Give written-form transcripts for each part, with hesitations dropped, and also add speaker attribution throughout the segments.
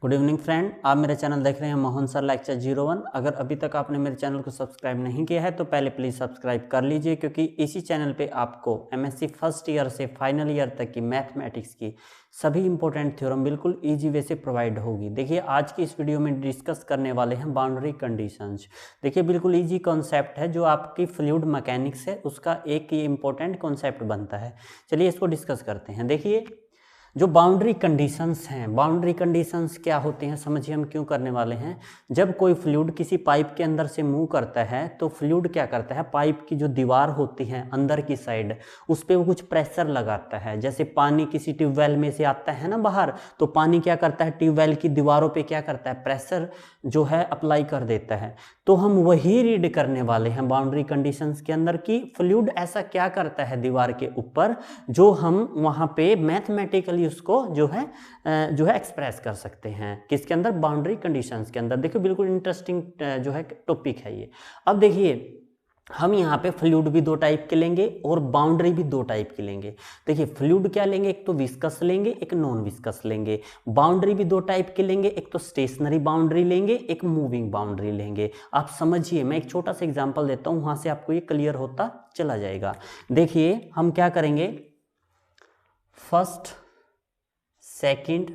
Speaker 1: Good evening friend, आप मेरे channel देख रहे हैं मोहन सर लेक्चर 01। अगर अभी तक आपने मेरे चैनल को सब्सक्राइब नहीं किया है तो पहले प्लीज़ सब्सक्राइब कर लीजिए, क्योंकि इसी चैनल पे आपको एमएससी फर्स्ट ईयर से फाइनल ईयर तक की मैथमेटिक्स की सभी इंपॉर्टेंट थ्योरम बिल्कुल ईजी वे से प्रोवाइड होगी। देखिए, आज की इस वीडियो में डिस्कस करने वाले हैं बाउंड्री कंडीशंस। देखिए, बिल्कुल ईजी कॉन्सेप्ट है जो आपकी फ्लूइड मैकेनिक्स है उसका एक ही इंपॉर्टेंट कॉन्सेप्ट बनता है। चलिए इसको डिस्कस करते हैं। देखिए, जो बाउंड्री कंडीशंस हैं, बाउंड्री कंडीशंस क्या होते हैं समझिए हम क्यों करने वाले हैं। जब कोई फ्लूइड किसी पाइप के अंदर से मूव करता है तो फ्लूइड क्या करता है, पाइप की जो दीवार होती है अंदर की साइड, उस पर वो कुछ प्रेशर लगाता है। जैसे पानी किसी ट्यूबवेल में से आता है ना बाहर, तो पानी क्या करता है, ट्यूबवेल की दीवारों पे क्या करता है, प्रेशर जो है अप्लाई कर देता है। तो हम वही रीड करने वाले हैं बाउंड्री कंडीशंस के अंदर कि फ्लूइड ऐसा क्या करता है दीवार के ऊपर, जो हम वहाँ पे मैथमेटिकली उसको जो है एक्सप्रेस कर सकते हैं। किसके अंदर, बाउंड्री कंडीशंस के अंदर। देखिए, बिल्कुल इंटरेस्टिंग जो है टॉपिक है ये। अब देखिए, हम यहाँ पे फ्लूइड भी दो टाइप के लेंगे और बाउंड्री भी दो टाइप की लेंगे। देखिए, फ्लूइड क्या लेंगे, एक तो विस्कस लेंगे, एक नॉन विस्कस लेंगे। बाउंड्री भी दो टाइप के लेंगे, एक तो स्टेशनरी बाउंड्री लेंगे, एक मूविंग बाउंड्री लेंगे। आप समझिए, मैं एक छोटा सा एग्जांपल देता हूँ, वहाँ से आपको ये क्लियर होता चला जाएगा। देखिए, हम क्या करेंगे, first, second,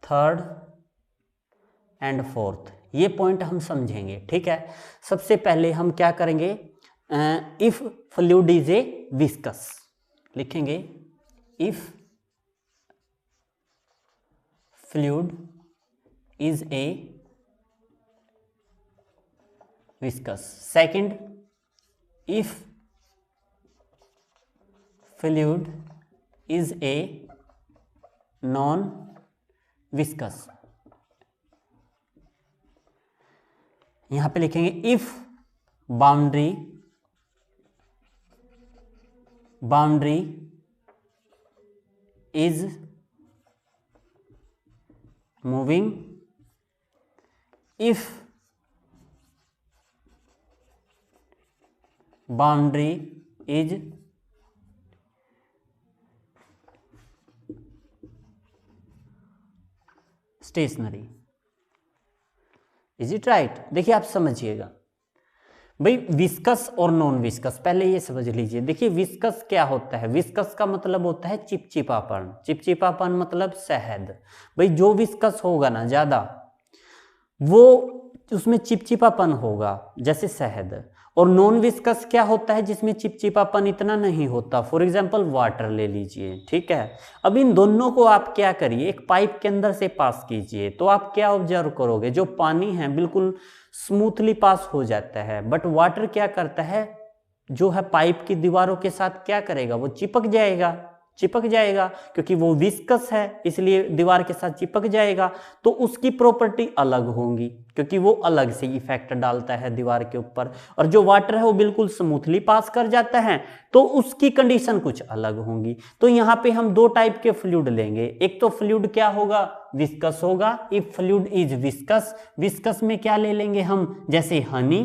Speaker 1: third and fourth, ये पॉइंट हम समझेंगे। ठीक है, सबसे पहले हम क्या करेंगे, if fluid is a viscous लिखेंगे। If fluid is a viscous. Second, if fluid is a non viscous. यहां पे लिखेंगे if boundary is moving, if boundary is stationary. Is it right? देखिए, आप समझिएगा भाई, विस्कस और नॉन विस्कस, पहले ये समझ लीजिए। देखिए, विस्कस क्या होता है, विस्कस का मतलब होता है चिपचिपापन। चिपचिपापन मतलब शहद। भाई, जो विस्कस होगा ना ज्यादा, वो उसमें चिपचिपापन होगा जैसे शहद। और नॉन विस्कस क्या होता है, जिसमें चिपचिपापन इतना नहीं होता। फॉर एग्जाम्पल वाटर ले लीजिए। ठीक है, अब इन दोनों को आप क्या करिए, एक पाइप के अंदर से पास कीजिए, तो आप क्या ऑब्जर्व करोगे, जो पानी है बिल्कुल स्मूथली पास हो जाता है। बट वाटर क्या करता है, जो है पाइप की दीवारों के साथ क्या करेगा, वो चिपक जाएगा, क्योंकि वो विस्कस है इसलिए दीवार के साथ चिपक जाएगा। तो उसकी प्रॉपर्टी अलग होंगी, क्योंकि वो अलग से इफेक्ट डालता है दीवार के ऊपर। और जो वाटर है वो बिल्कुल स्मूथली पास कर जाता है, तो उसकी कंडीशन कुछ अलग होंगी। तो यहाँ पे हम दो टाइप के फ्लूइड लेंगे। एक तो फ्लूइड क्या होगा, विस्कस होगा। If fluid is viscous, viscous में क्या ले लेंगे हम, जैसे हनी।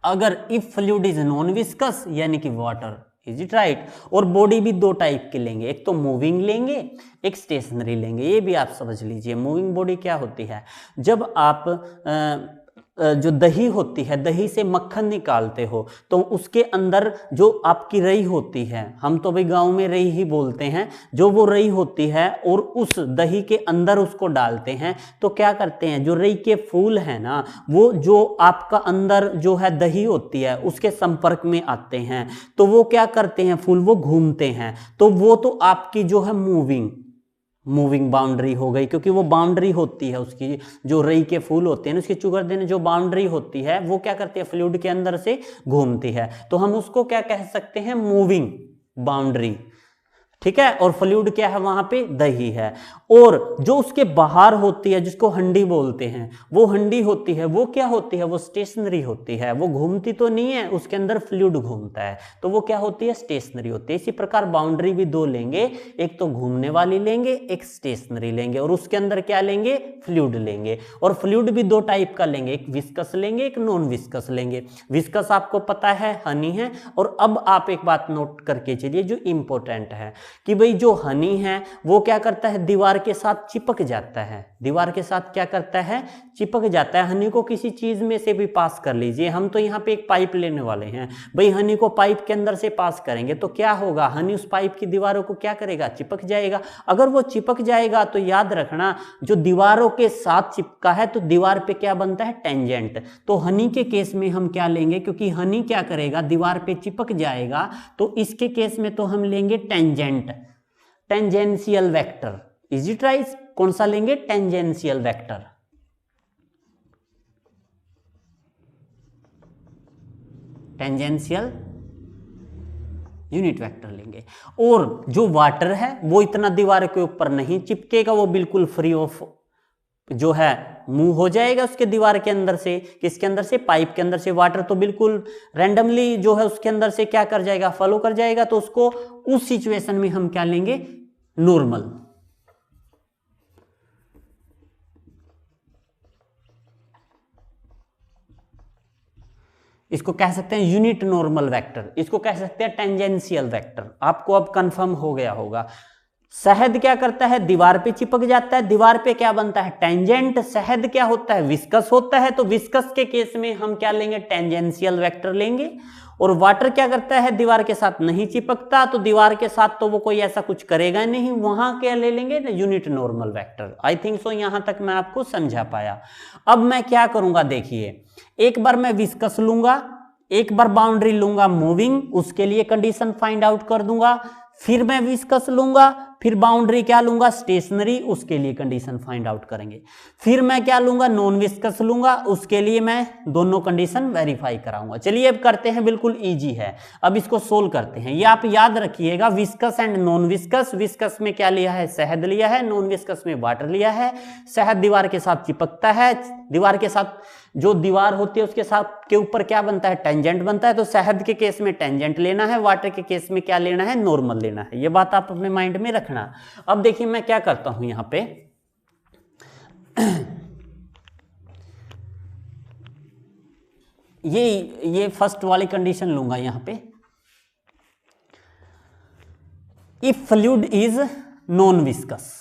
Speaker 1: अगर if fluid is non viscous, यानी कि वाटर। Is it right? और बॉडी भी दो टाइप के लेंगे, एक तो मूविंग लेंगे, एक स्टेशनरी लेंगे। ये भी आप समझ लीजिए। मूविंग बॉडी क्या होती है, जब आप जो दही होती है, दही से मक्खन निकालते हो, तो उसके अंदर जो आपकी रई होती है, हम तो भाई गांव में रई ही बोलते हैं, जो वो रई होती है और उस दही के अंदर उसको डालते हैं, तो क्या करते हैं, जो रई के फूल है ना, वो जो आपका अंदर जो है दही होती है उसके संपर्क में आते हैं, तो वो क्या करते हैं, फूल वो घूमते हैं। तो वो तो आपकी जो है मूविंग बाउंड्री हो गई, क्योंकि वो बाउंड्री होती है उसकी, जो रई के फूल होते हैं उसके चुगर देने, जो बाउंड्री होती है वो क्या करती है, फ्लूइड के अंदर से घूमती है। तो हम उसको क्या कह सकते हैं, मूविंग बाउंड्री। ठीक है, और फ्लूइड क्या है, वहां पे दही है। और जो उसके बाहर होती है, जिसको हंडी बोलते हैं, वो हंडी होती है, वो क्या होती है, वो स्टेशनरी होती है। वो घूमती तो नहीं है, उसके अंदर फ्लूइड घूमता है, तो वो क्या होती है, स्टेशनरी होती है। इसी प्रकार बाउंड्री भी दो लेंगे, एक तो घूमने वाली लेंगे, एक स्टेशनरी लेंगे, और उसके अंदर क्या लेंगे, फ्लूइड लेंगे। और फ्लूइड भी दो टाइप का लेंगे, एक विस्कस लेंगे, एक नॉन विस्कस लेंगे। विस्कस आपको पता है हनी है। और अब आप एक बात नोट करके चलिए जो इंपॉर्टेंट है, कि भाई जो हनी है वो क्या करता है, दीवार के साथ चिपक जाता है, दीवार के साथ क्या करता है, चिपक जाता है। हनी को किसी चीज में से भी पास कर लीजिए, हम तो यहाँ पे एक पाइप लेने वाले हैं, भाई हनी को पाइप के अंदर से पास करेंगे तो क्या होगा, हनी उस पाइप की दीवारों को क्या करेगा, चिपक जाएगा। अगर वो चिपक जाएगा तो याद रखना जो दीवारों के साथ चिपका है तो दीवार पे क्या बनता है, टेंजेंट। तो हनी के केस में हम क्या लेंगे, क्योंकि हनी क्या करेगा, दीवार पे चिपक जाएगा, तो इसके केस में तो हम लेंगे tangent, tangential vector. Is it right? कौन सा लेंगे, tangential vector. Tangential unit vector लेंगे। और जो वाटर है वो इतना दीवार के ऊपर नहीं चिपकेगा, वो बिल्कुल फ्री ऑफ जो है मूव हो जाएगा उसके दीवार के अंदर से, किसके अंदर से, पाइप के अंदर से। वाटर तो बिल्कुल रैंडमली जो है उसके अंदर से क्या कर जाएगा, फॉलो कर जाएगा। तो उसको उस सिचुएशन में हम क्या लेंगे, नॉर्मल। इसको कह सकते हैं यूनिट नॉर्मल वेक्टर, इसको कह सकते हैं टेंजेंशियल वेक्टर। आपको अब कंफर्म हो गया होगा। शहद क्या करता है, दीवार पे चिपक जाता है, दीवार पे क्या बनता है, टेंजेंट। शहद क्या होता है, विस्कस होता है, तो विस्कस के केस में हम क्या लेंगे, टेंजेंशियल वेक्टर लेंगे। और वाटर क्या करता है, दीवार के साथ नहीं चिपकता, तो दीवार के साथ तो वो कोई ऐसा कुछ करेगा नहीं, वहां क्या ले लेंगे, unit normal vector. I think so यहां तक मैं आपको समझा पाया। अब मैं क्या करूंगा, देखिए एक बार मैं विस्कस लूंगा, एक बार बाउंड्री लूंगा मूविंग, उसके लिए कंडीशन फाइंड आउट कर दूंगा, फिर मैं विस्कस लूंगा, फिर बाउंड्री क्या लूंगा, स्टेशनरी, उसके लिए कंडीशन फाइंड आउट करेंगे। फिर मैं क्या लूंगा, नॉन विस्कस लूंगा, उसके लिए मैं दोनों कंडीशन वेरीफाई कराऊंगा। चलिए अब करते हैं, बिल्कुल इजी है। अब इसको सोल्व करते हैं। ये आप याद रखिएगा, viscous and non viscous. Viscous में क्या लिया है, शहद लिया है, नॉन विस्कस में वाटर लिया है। शहद दीवार के साथ चिपकता है, दीवार के साथ जो दीवार होती है उसके साथ के ऊपर क्या बनता है, टेंजेंट बनता है। तो शहद के केस में टेंजेंट लेना है, वाटर के केस में क्या लेना है, नॉर्मल लेना है। ये बात आप अपने माइंड में रखना। अब देखिए मैं क्या करता हूं यहां पे ये फर्स्ट वाली कंडीशन लूंगा यहां पे, if fluid is non viscous.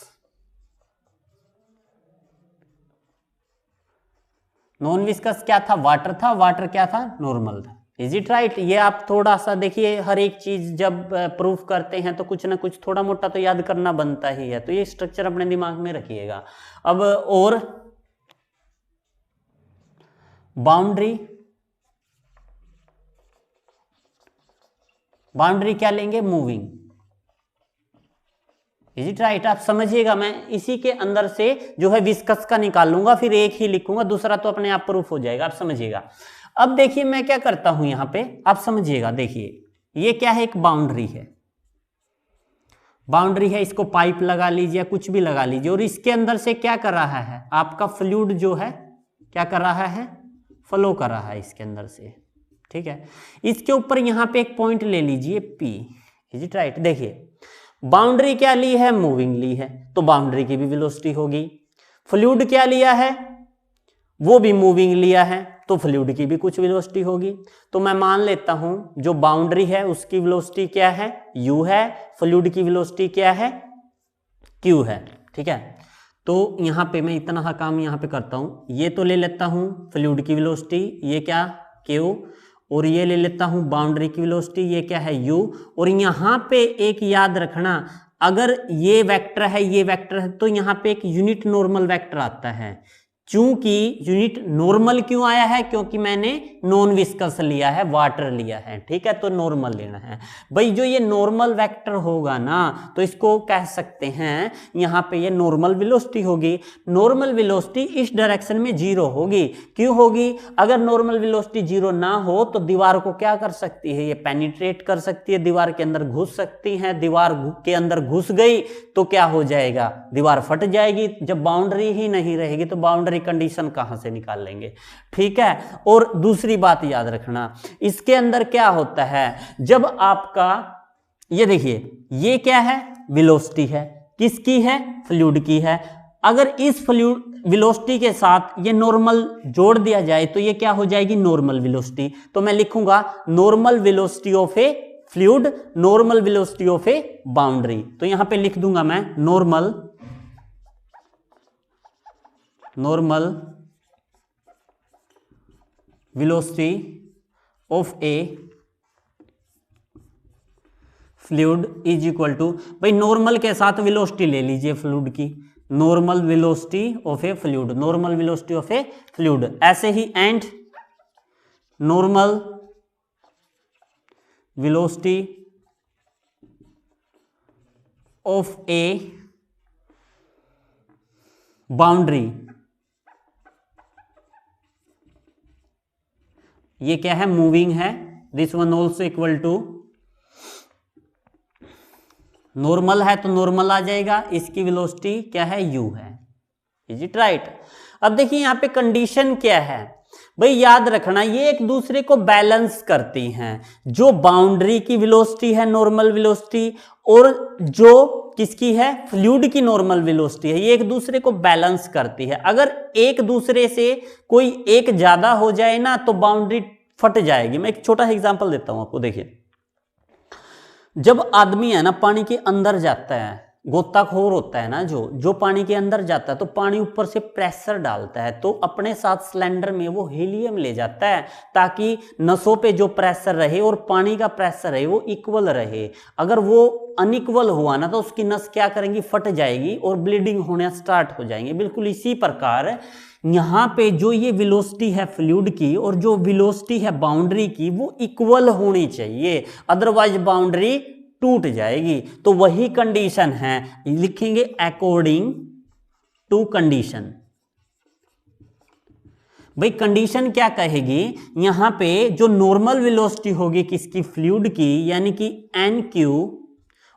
Speaker 1: Non viscous क्या था, वाटर था, वाटर क्या था, नॉर्मल था। Is it right? ये आप थोड़ा सा देखिए, हर एक चीज जब प्रूफ करते हैं तो कुछ ना कुछ थोड़ा मोटा तो याद करना बनता ही है, तो ये स्ट्रक्चर अपने दिमाग में रखिएगा। अब और बाउंड्री क्या लेंगे, मूविंग। Is it right? आप समझिएगा, मैं इसी के अंदर से जो है विस्कस का निकाल लूंगा, फिर एक ही लिखूंगा, दूसरा तो अपने आप प्रूफ हो जाएगा। आप समझिएगा। अब देखिए मैं क्या करता हूं यहां पे, आप समझिएगा। देखिए ये क्या है, एक बाउंड्री है, बाउंड्री है, इसको पाइप लगा लीजिए, कुछ भी लगा लीजिए, और इसके अंदर से क्या कर रहा है, आपका फ्लूइड जो है क्या कर रहा है, फ्लो कर रहा है इसके अंदर से। ठीक है, इसके ऊपर यहां पे एक पॉइंट ले लीजिए P। Is it right? देखिए बाउंड्री क्या ली है, मूविंग ली है, तो बाउंड्री की भी वेलोसिटी होगी। फ्लूइड क्या लिया है, वो भी मूविंग लिया है, तो फ्लूइड की भी कुछ वेलोसिटी होगी। तो मैं मान लेता हूं जो बाउंड्री है उसकी वेलोसिटी क्या है, u है, फ्लूइड की वेलोसिटी क्या है, q है। ठीक है, तो यहां पे मैं इतना सा काम यहां पे करता हूं, ये तो ले लेता हूं फ्लूइड की वेलोसिटी, ये क्या q, और ये ले लेता हूं बाउंड्री की वेलोसिटी, ये क्या है u। और यहां पे एक याद रखना, अगर ये वेक्टर है, ये वेक्टर है, तो यहां पे एक यूनिट नॉर्मल वेक्टर आता है। चूंकि यूनिट नॉर्मल क्यों आया है, क्योंकि मैंने नॉन विस्कस लिया है, वाटर लिया है। ठीक है, तो नॉर्मल लेना है भाई। जो ये नॉर्मल वेक्टर होगा ना, तो इसको कह सकते हैं यहाँ पे ये नॉर्मल वेलोसिटी होगी। नॉर्मल वेलोसिटी इस डायरेक्शन में 0 होगी। क्यों होगी? अगर नॉर्मल वेलोसिटी 0 ना हो तो दीवार को क्या कर सकती है, ये पेनिट्रेट कर सकती है, दीवार के अंदर घुस सकती है। दीवार के अंदर घुस गई तो क्या हो जाएगा, दीवार फट जाएगी। जब बाउंड्री ही नहीं रहेगी तो बाउंड्री कंडीशन कहां से निकाल लेंगे। ठीक है, और दूसरी बात याद रखना, इसके अंदर क्या होता है, जब आपका ये देखिए ये क्या है, वेलोसिटी है, किसकी है, फ्लूइड की है। अगर इस फ्लूइड वेलोसिटी के साथ ये नॉर्मल जोड़ दिया जाए तो ये क्या हो जाएगी, नॉर्मल वेलोसिटी। तो मैं लिखूंगा normal velocity of a fluid, normal velocity of a boundary. तो यहां पे लिख दूंगा मैं normal velocity of a fluid is equal to, भाई नॉर्मल के साथ वेलोसिटी ले लीजिए फ्लूइड की, normal velocity of a fluid, normal velocity of a fluid. ऐसे ही and normal velocity of a boundary, ये क्या है, मूविंग है। This one also equal to, normal है तो नॉर्मल आ जाएगा, इसकी वेलोसिटी क्या है, u है। Is it right? अब देखिए यहां पे कंडीशन क्या है भाई, याद रखना ये एक दूसरे को बैलेंस करती हैं। जो बाउंड्री की वेलोसिटी है नॉर्मल वेलोसिटी, और जो किसकी है, फ्लूइड की नॉर्मल वेलोसिटी है, ये एक दूसरे को बैलेंस करती है। अगर एक दूसरे से कोई एक ज्यादा हो जाए ना तो बाउंड्री फट जाएगी। मैं एक छोटा एग्जांपल देता हूं आपको, देखिए जब आदमी है ना पानी के अंदर जाता है, गोताखोर होता है ना जो पानी के अंदर जाता है, तो पानी ऊपर से प्रेशर डालता है, तो अपने साथ सिलेंडर में वो हीलियम ले जाता है ताकि नसों पे जो प्रेशर रहे और पानी का प्रेशर रहे वो इक्वल रहे। अगर वो अनइक्वल हुआ ना तो उसकी नस क्या करेंगी, फट जाएगी और ब्लीडिंग होने स्टार्ट हो जाएंगे। बिल्कुल इसी प्रकार यहाँ पे जो ये वेलोसिटी है फ्लूइड की और जो वेलोसिटी है बाउंड्री की वो इक्वल होनी चाहिए, अदरवाइज बाउंड्री टूट जाएगी। तो वही कंडीशन है, लिखेंगे अकॉर्डिंग टू कंडीशन। भाई कंडीशन क्या कहेगी, यहां पे जो नॉर्मल वेलोसिटी होगी किसकी, फ्लूइड की, यानी कि NQ,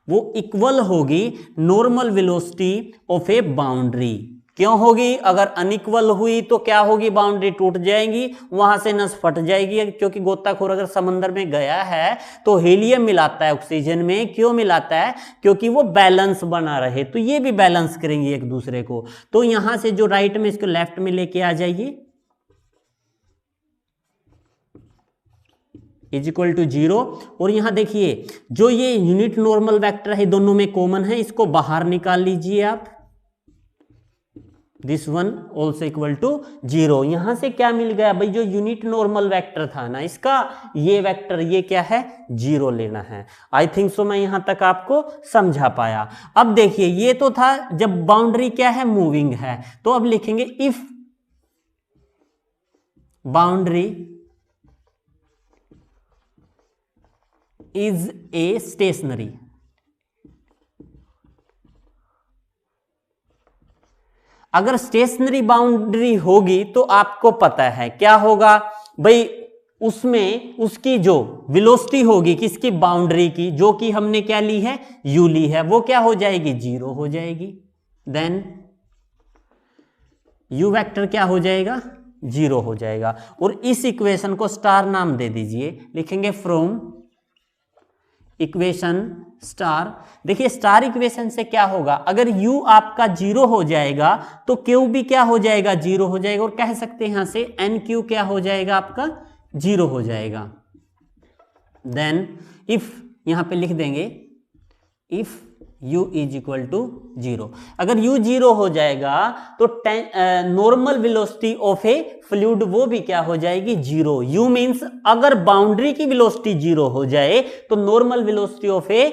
Speaker 1: वो इक्वल होगी normal velocity of a boundary. क्यों होगी, अगर अनइक्वल हुई तो क्या होगी, बाउंड्री टूट जाएगी, वहां से नस फट जाएगी। क्योंकि गोताखोर अगर समंदर में गया है तो हीलियम मिलाता है ऑक्सीजन में, क्यों मिलाता है, क्योंकि वो बैलेंस बना रहे। तो ये भी बैलेंस करेंगे एक दूसरे को। तो यहां से जो राइट में इसको लेफ्ट में लेके आ जाइए, इज इक्वल टू 0। और यहां देखिए जो ये यूनिट नॉर्मल वेक्टर है दोनों में कॉमन है, इसको बाहर निकाल लीजिए आप, this one also equal to 0। यहां से क्या मिल गया भाई, जो यूनिट नॉर्मल वेक्टर था ना इसका, ये वेक्टर ये क्या है, 0 लेना है। आई थिंक सो मैं यहां तक आपको समझा पाया। अब देखिए ये तो था जब बाउंड्री क्या है, मूविंग है, तो अब लिखेंगे if boundary is a stationary. अगर स्टेशनरी बाउंड्री होगी तो आपको पता है क्या होगा भाई, उसमें उसकी जो वेलोसिटी होगी किसकी, बाउंड्री की, जो कि हमने क्या ली है, u ली है, वो क्या हो जाएगी, 0 हो जाएगी। देन u वेक्टर क्या हो जाएगा, 0 हो जाएगा। और इस इक्वेशन को स्टार नाम दे दीजिए, लिखेंगे फ्रॉम इक्वेशन स्टार। देखिए स्टार इक्वेशन से क्या होगा, अगर u आपका 0 हो जाएगा तो q भी क्या हो जाएगा, 0 हो जाएगा। और कह सकते हैं यहां से NQ क्या हो जाएगा, आपका 0 हो जाएगा। देन इफ यहां पे लिख देंगे if u is equal to 0। अगर u 0 हो जाएगा तो normal velocity of a fluid वो भी क्या हो जाएगी, 0। u मींस अगर बाउंड्री की वेलोसिटी 0 हो जाए तो नॉर्मल वेलोसिटी ऑफ ए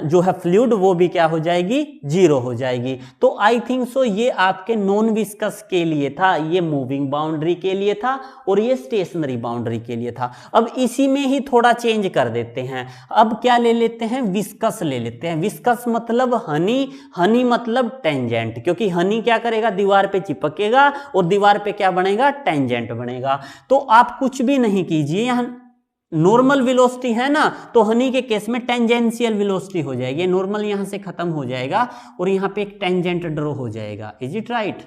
Speaker 1: जो है फ्लूइड वो भी क्या हो जाएगी, 0 हो जाएगी। तो आई थिंक सो ये आपके नॉन विस्कस के लिए था, ये मूविंग बाउंड्री के लिए था और ये स्टेशनरी बाउंड्री के लिए था। अब इसी में ही थोड़ा चेंज कर देते हैं, अब क्या ले लेते हैं, विस्कस ले लेते हैं। विस्कस मतलब हनी, हनी मतलब टेंजेंट, क्योंकि हनी क्या करेगा, दीवार पे चिपकेगा और दीवार पे क्या बनेगा, टेंजेंट बनेगा। तो आप कुछ भी नहीं कीजिए, यहां नॉर्मल वेलोसिटी है ना, तो हनी के केस में टेंजेंशियल वेलोसिटी हो जाएगी, नॉर्मल यहां से खत्म हो जाएगा और यहां पे एक टेंजेंट ड्रॉ हो जाएगा। Is it right?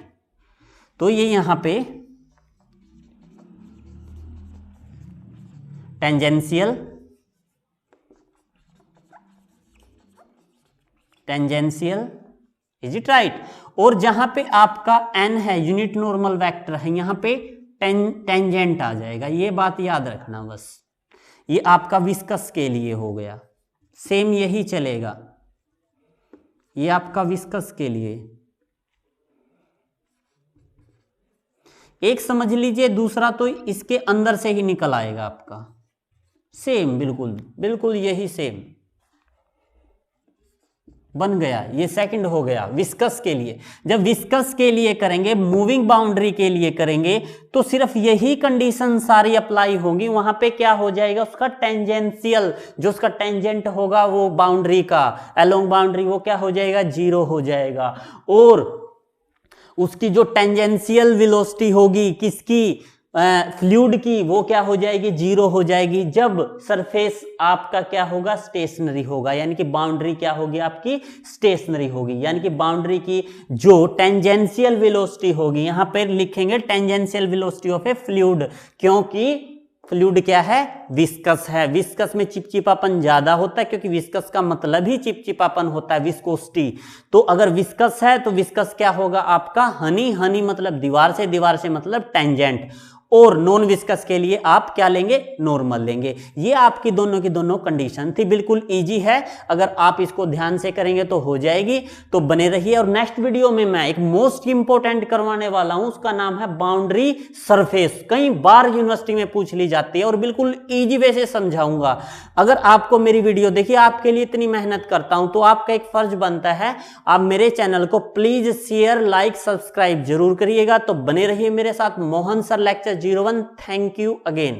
Speaker 1: तो ये यहां पे टेंजेंशियल, इज इट राइट? और जहां पे आपका n है, यूनिट नॉर्मल वेक्टर है, यहां पे टेंजेंट आ जाएगा। ये बात याद रखना बस, ये आपका विस्कस के लिए हो गया, सेम यही चलेगा, ये आपका विस्कस के लिए। एक समझ लीजिए, दूसरा तो इसके अंदर से ही निकल आएगा आपका, सेम बिल्कुल बिल्कुल यही सेम बन गया। ये सेकंड हो गया विस्कस के लिए। जब विस्कस के लिए करेंगे, मूविंग बाउंड्री के लिए करेंगे, तो सिर्फ यही कंडीशन सारी अप्लाई होंगी। वहां पे क्या हो जाएगा, उसका टेंजेंशियल, जो उसका टेंजेंट होगा वो बाउंड्री का, अलोंग बाउंड्री, वो क्या हो जाएगा, 0 हो जाएगा। और उसकी जो टेंजेंशियल वेलोसिटी होगी किसकी, फ्लूइड की, वो क्या हो जाएगी, 0 हो जाएगी। जब सरफेस आपका क्या होगा, स्टेशनरी होगा, यानी कि बाउंड्री क्या होगी आपकी, स्टेशनरी होगी। यानी कि बाउंड्री की जो टेंजेंशियल वेलोसिटी होगी, यहां पर लिखेंगे tangential velocity of a fluid, क्योंकि फ्लूइड क्या है, विस्कस है। विस्कस में चिपचिपापन ज्यादा होता है, क्योंकि विस्कस का मतलब ही चिपचिपापन होता है, विस्कोसिटी। तो अगर विस्कस है तो विस्कस क्या होगा आपका, हनी। हनी मतलब दीवार से, दीवार से मतलब टेंजेंट। और नॉन विस्कस के लिए आप क्या लेंगे, नॉर्मल लेंगे। ये आपकी दोनों की दोनों कंडीशन थी, बिल्कुल इजी है। अगर आप इसको ध्यान से करेंगे तो हो जाएगी। तो बने रहिए, और नेक्स्ट वीडियो में मैं एक मोस्ट इंपोर्टेंट करवाने वाला हूं, उसका नाम है बाउंड्री सरफेस। कई बार यूनिवर्सिटी में पूछ ली जाती है और बिल्कुल इजी वे से समझाऊंगा। अगर आपको मेरी वीडियो देखिए, आपके लिए इतनी मेहनत करता हूं, तो आपका एक फर्ज बनता है, आप मेरे चैनल को प्लीज शेयर, लाइक, सब्सक्राइब जरूर करिएगा। तो बने रहिए मेरे साथ। Mohan sir lecture 01। Thank you again.